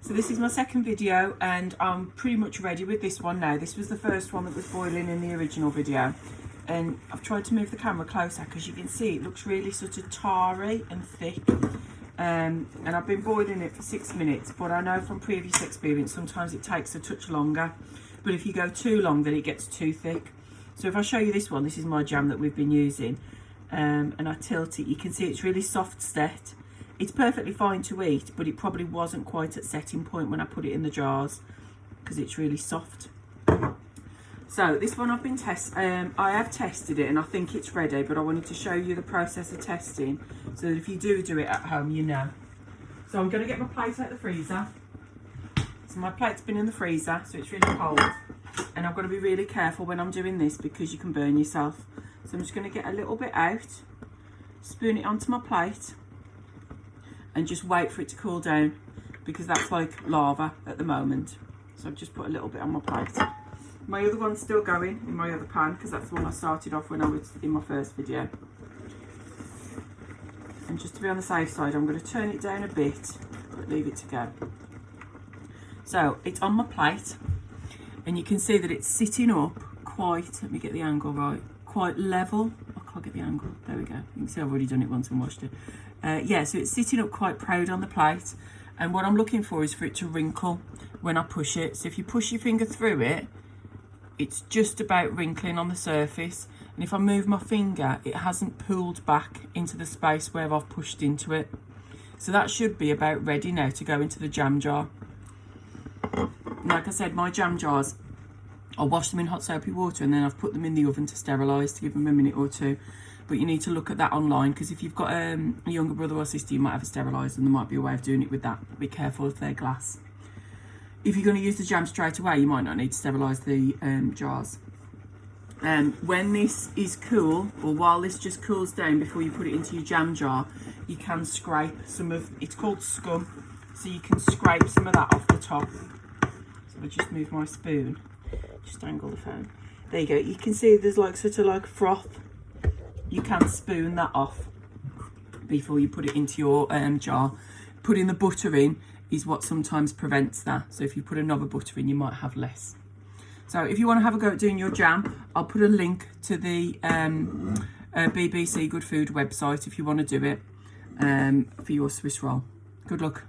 So this is my second video and I'm pretty much ready with this one now. This was the first one that was boiling in the original video. And I've tried to move the camera closer because you can see it looks really sort of tarry and thick. And I've been boiling it for 6 minutes, but I know from previous experience sometimes it takes a touch longer. But if you go too long, then it gets too thick. So if I show you this one, this is my jam that we've been using. And I tilt it, you can see it's really soft set. It's perfectly fine to eat, but it probably wasn't quite at setting point when I put it in the jars because it's really soft. So this one I have tested it and I think it's ready, but I wanted to show you the process of testing so that if you do it at home, you know. So I'm going to get my plate out of the freezer. So my plate's been in the freezer, so it's really cold. And I've got to be really careful when I'm doing this because you can burn yourself. So I'm just going to get a little bit out, spoon it onto my plate, and just wait for it to cool down because that's like lava at the moment. So I've just put a little bit on my plate. My other one's still going in my other pan because that's the one I started off when I was in my first video. And just to be on the safe side, I'm going to turn it down a bit, but leave it to go. So it's on my plate and you can see that it's sitting up quite, let me get the angle right, quite level. I can't get the angle, there we go. You can see I've already done it once and washed it. Yeah, so it's sitting up quite proud on the plate. And what I'm looking for is for it to wrinkle when I push it. So if you push your finger through it, it's just about wrinkling on the surface. And if I move my finger, it hasn't pulled back into the space where I've pushed into it. So that should be about ready now to go into the jam jar. Like I said, my jam jars, I wash them in hot soapy water and then I've put them in the oven to sterilise to give them a minute or two. But you need to look at that online because if you've got a younger brother or sister, you might have a steriliser and there might be a way of doing it with that. Be careful if they're glass. If you're going to use the jam straight away, you might not need to sterilise the jars. When this is cool, or while this just cools down before you put it into your jam jar, you can scrape some of, it's called scum, so you can scrape some of that off the top. So I'll just move my spoon, just angle the phone. There you go, you can see there's like sort of like froth. You can spoon that off before you put it into your jar. Putting the butter in is what sometimes prevents that. So if you put another butter in, you might have less. So if you want to have a go at doing your jam, I'll put a link to the BBC Good Food website if you want to do it for your Swiss roll. Good luck.